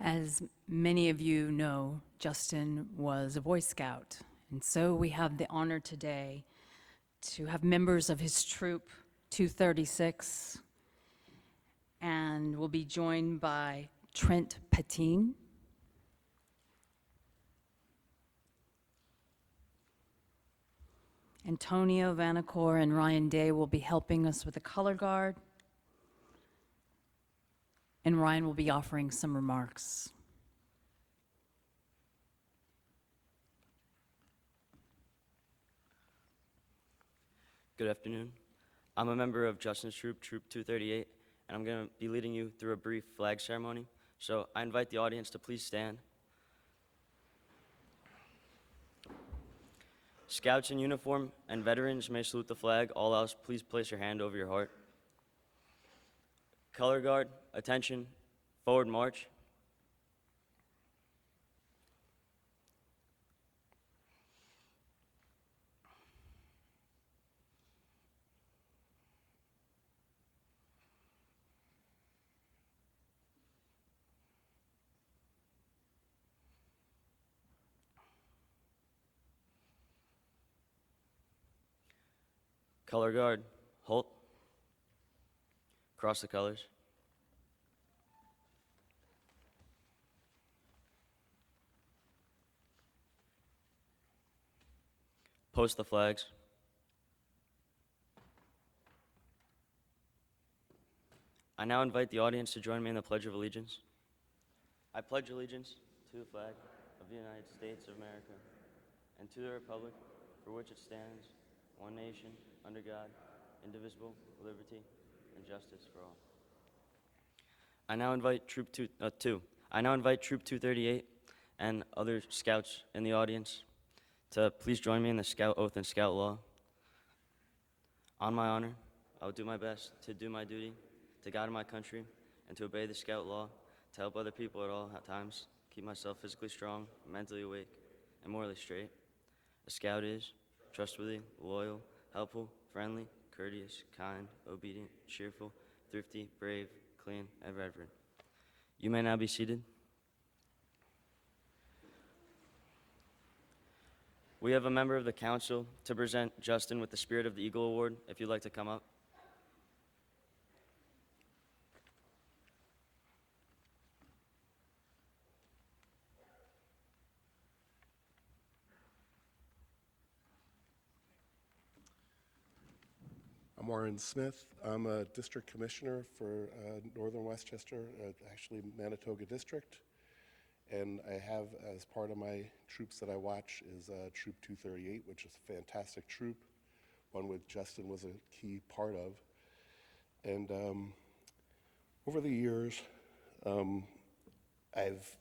As many of you know, Justin was a Boy Scout, and so we have the honor today to have members of his troop 236, and we'll be joined by Trent Patine, Antonio Vanacore and Ryan Day will be helping us with the color guard, and Ryan will be offering some remarks. Good afternoon. I'm a member of Justin's troop, Troop 238, and I'm going to be leading you through a brief flag ceremony. So I invite the audience to please stand. Scouts in uniform and veterans may salute the flag. All else, please place your hand over your heart. Color guard, attention, forward march. Color guard, halt. Cross the colors. Post the flags. I now invite the audience to join me in the Pledge of Allegiance. I pledge allegiance to the flag of the United States of America and to the republic for which it stands, one nation, under God, indivisible, with liberty and justice for all. I now invite Troop 238 and other scouts in the audience to please join me in the Scout Oath and Scout Law. On my honor, I will do my best to do my duty to God and my country and to obey the Scout Law, to help other people at all times, keep myself physically strong, mentally awake, and morally straight. A Scout is trustworthy, loyal, helpful, friendly, courteous, kind, obedient, cheerful, thrifty, brave, clean, and reverent. You may now be seated. We have a member of the council to present Justin with the Spirit of the Eagle Award, if you'd like to come up. I'm Warren Smith. I'm a district commissioner for Northern Westchester, actually Manitoga District. And I have, as part of my troops that I watch, is Troop 238, which is a fantastic troop, one which Justin was a key part of. And over the years, I've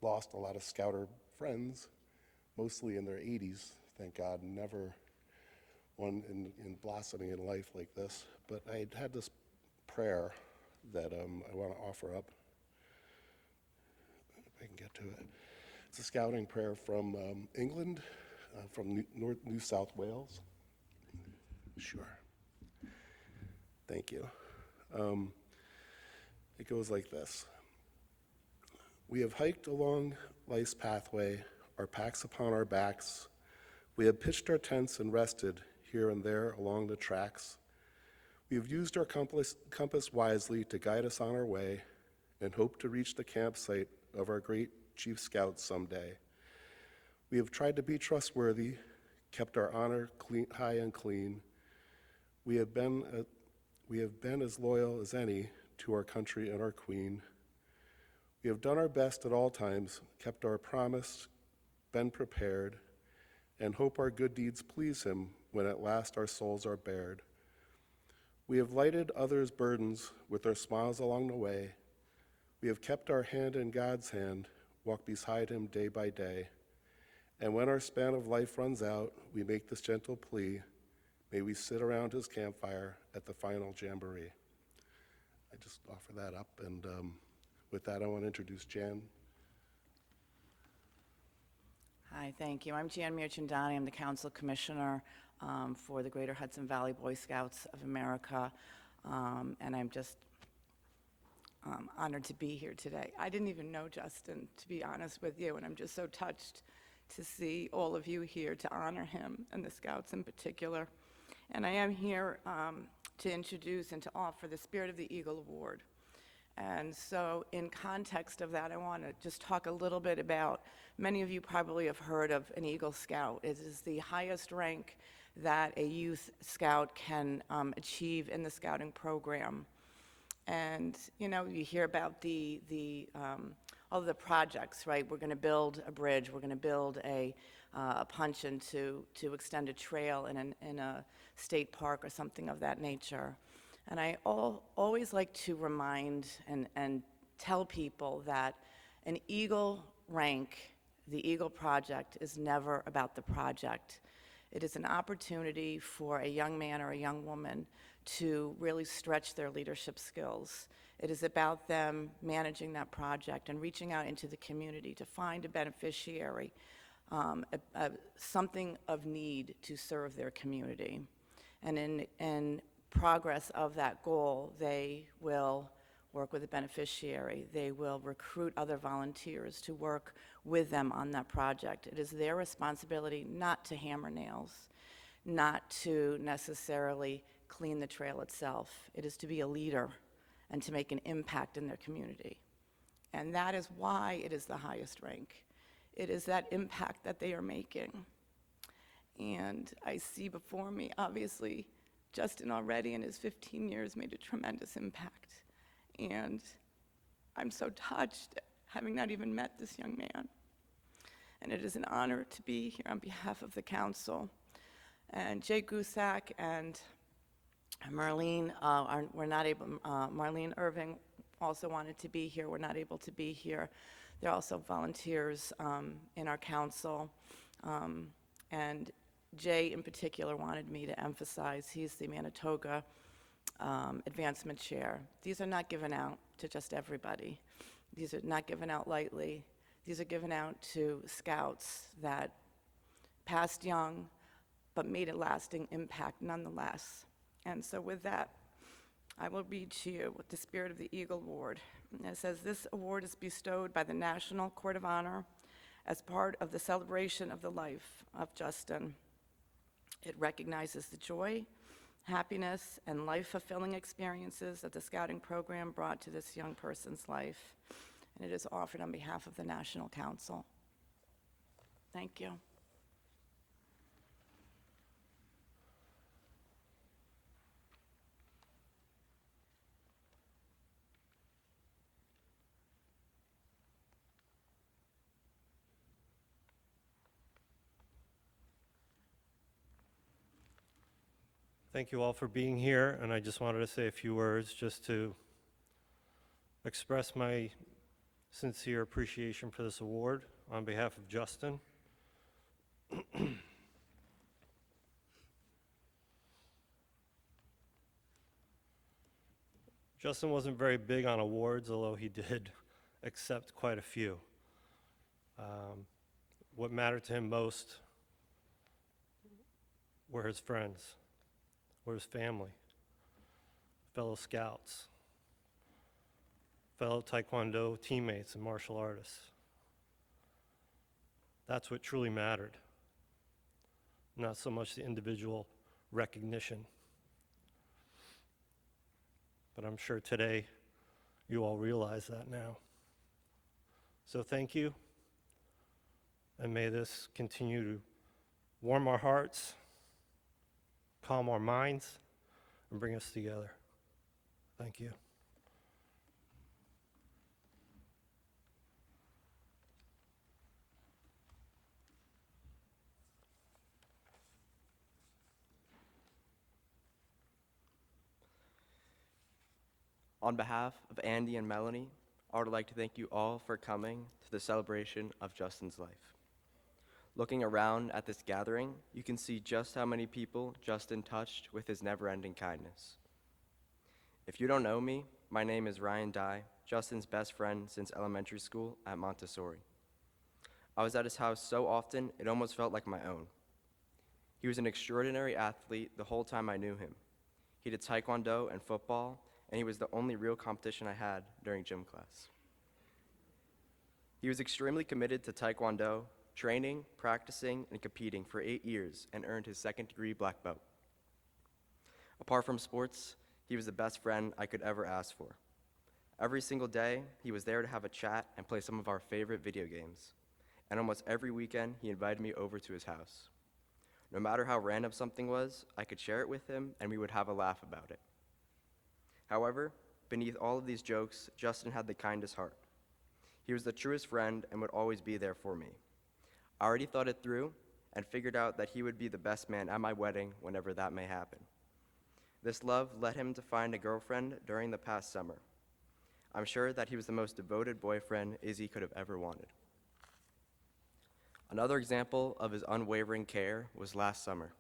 lost a lot of Scouter friends, mostly in their 80s, thank God, never one in blossoming in life like this. But I had this prayer that I want to offer up. If I can get to it. It's a scouting prayer from England, from New South Wales. Sure. Thank you. It goes like this. We have hiked along life's pathway, our packs upon our backs. We have pitched our tents and rested here and there along the tracks. We have used our compass wisely to guide us on our way and hope to reach the campsite of our great chief scouts someday. We have tried to be trustworthy, kept our honor clean, high and clean. We have been as loyal as any to our country and our queen. We have done our best at all times, kept our promise, been prepared, and hope our good deeds please him when at last our souls are bared. We have lighted others' burdens with our smiles along the way. We have kept our hand in God's hand, walked beside him day by day. And when our span of life runs out, we make this gentle plea, may we sit around his campfire at the final jamboree. I just offer that up, and with that I want to introduce Jan. Hi, thank you. I'm Jan Mirchandani. I'm the Council Commissioner for the Greater Hudson Valley Boy Scouts of America, and I'm just honored to be here today. I didn't even know Justin, to be honest with you, and I'm just so touched to see all of you here to honor him, and the Scouts in particular. And I am here to introduce and to offer the Spirit of the Eagle Award. And so in context of that, I want to just talk a little bit about, many of you probably have heard of an Eagle Scout. It is the highest rank that a youth scout can achieve in the scouting program. And, you know, you hear about all the projects, right? We're going to build a bridge, we're going to build a puncheon to extend a trail in a state park or something of that nature. And I always like to remind and tell people that an Eagle rank, the Eagle Project, is never about the project. It is an opportunity for a young man or a young woman to really stretch their leadership skills. It is about them managing that project and reaching out into the community to find a beneficiary, something of need to serve their community. And in progress of that goal, they will work with a beneficiary. They will recruit other volunteers to work with them on that project. It is their responsibility not to hammer nails, not to necessarily clean the trail itself. It is to be a leader and to make an impact in their community. And that is why it is the highest rank. It is that impact that they are making. And I see before me, obviously, Justin already in his 15 years made a tremendous impact. And I'm so touched, having not even met this young man. And it is an honor to be here on behalf of the council. And Jay Gusak and Marlene were not able, Marlene Irving also wanted to be here, were not able to be here. They're also volunteers in our council. And Jay in particular wanted me to emphasize, he's the Manitoga Advancement Chair. These are not given out to just everybody. These are not given out lightly. These are given out to Scouts that passed young, but made a lasting impact nonetheless. And so with that, I will read to you what the Spirit of the Eagle Award. And it says, this award is bestowed by the National Court of Honor as part of the celebration of the life of Justin. It recognizes the joy, happiness, and life-fulfilling experiences that the scouting program brought to this young person's life. And it is offered on behalf of the National Council. Thank you. Thank you all for being here, and I just wanted to say a few words just to express my sincere appreciation for this award on behalf of Justin. Justin wasn't very big on awards, although he did accept quite a few. What mattered to him most were his friends, were his family, fellow scouts, fellow Taekwondo teammates and martial artists. That's what truly mattered, not so much the individual recognition. But I'm sure today you all realize that now. So thank you, and may this continue to warm our hearts, calm our minds, and bring us together. Thank you. On behalf of Andy and Melanie, I would like to thank you all for coming to the celebration of Justin's life. Looking around at this gathering, you can see just how many people Justin touched with his never-ending kindness. If you don't know me, my name is Ryan Dye, Justin's best friend since elementary school at Montessori. I was at his house so often, it almost felt like my own. He was an extraordinary athlete the whole time I knew him. He did Taekwondo and football, and he was the only real competition I had during gym class. He was extremely committed to Taekwondo, training, practicing, and competing for 8 years and earned his second-degree black belt. Apart from sports, he was the best friend I could ever ask for. Every single day, he was there to have a chat and play some of our favorite video games. And almost every weekend, he invited me over to his house. No matter how random something was, I could share it with him and we would have a laugh about it. However, beneath all of these jokes, Justin had the kindest heart. He was the truest friend and would always be there for me. I already thought it through and figured out that he would be the best man at my wedding whenever that may happen. This love led him to find a girlfriend during the past summer. I'm sure that he was the most devoted boyfriend Izzy could have ever wanted. Another example of his unwavering care was last summer.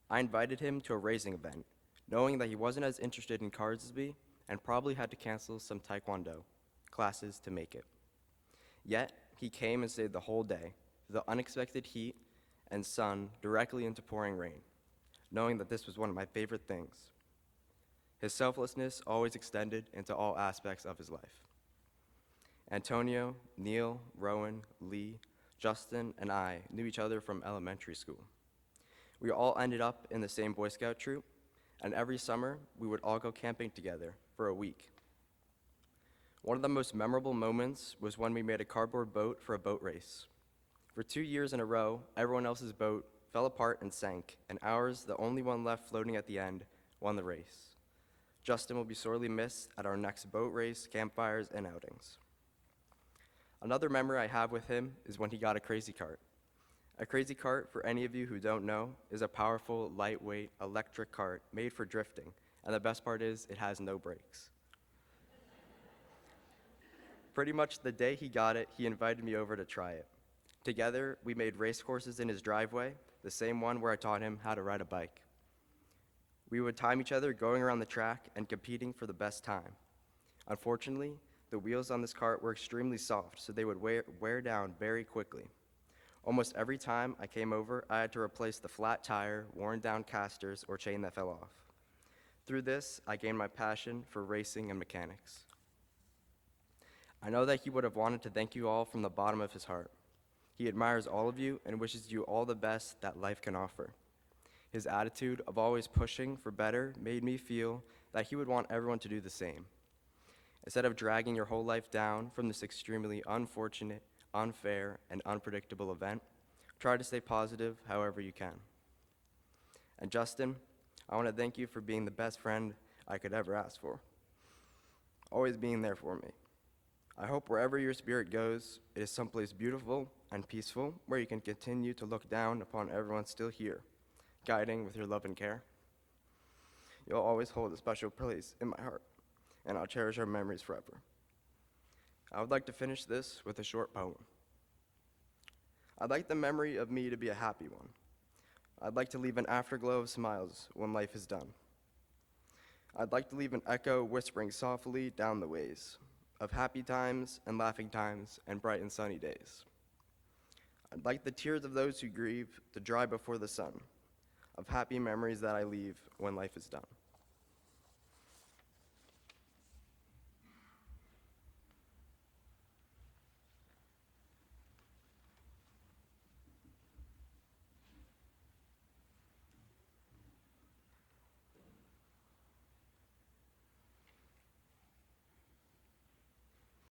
I invited him to a racing event, knowing that he wasn't as interested in cars as me and probably had to cancel some Taekwondo classes to make it. Yet, he came and stayed the whole day, through the unexpected heat and sun directly into pouring rain, knowing that this was one of my favorite things. His selflessness always extended into all aspects of his life. Antonio, Neil, Rowan, Lee, Justin, and I knew each other from elementary school. We all ended up in the same Boy Scout troop, and every summer we would all go camping together for a week. One of the most memorable moments was when we made a cardboard boat for a boat race. For 2 years in a row, everyone else's boat fell apart and sank, and ours, the only one left floating at the end, won the race. Justin will be sorely missed at our next boat race, campfires, and outings. Another memory I have with him is when he got a crazy cart. A crazy cart, for any of you who don't know, is a powerful, lightweight, electric cart made for drifting, and the best part is it has no brakes. Pretty much the day he got it, he invited me over to try it. Together, we made race courses in his driveway, the same one where I taught him how to ride a bike. We would time each other going around the track and competing for the best time. Unfortunately, the wheels on this cart were extremely soft, so they would wear down very quickly. Almost every time I came over, I had to replace the flat tire, worn down casters, or chain that fell off. Through this, I gained my passion for racing and mechanics. I know that he would have wanted to thank you all from the bottom of his heart. He admires all of you and wishes you all the best that life can offer. His attitude of always pushing for better made me feel that he would want everyone to do the same. Instead of dragging your whole life down from this extremely unfortunate, unfair, and unpredictable event, try to stay positive however you can. And Justin, I want to thank you for being the best friend I could ever ask for. Always being there for me. I hope wherever your spirit goes, it is someplace beautiful and peaceful where you can continue to look down upon everyone still here, guiding with your love and care. You'll always hold a special place in my heart, and I'll cherish our memories forever. I would like to finish this with a short poem. I'd like the memory of me to be a happy one. I'd like to leave an afterglow of smiles when life is done. I'd like to leave an echo whispering softly down the ways of happy times and laughing times and bright and sunny days. I'd like the tears of those who grieve to dry before the sun, of happy memories that I leave when life is done.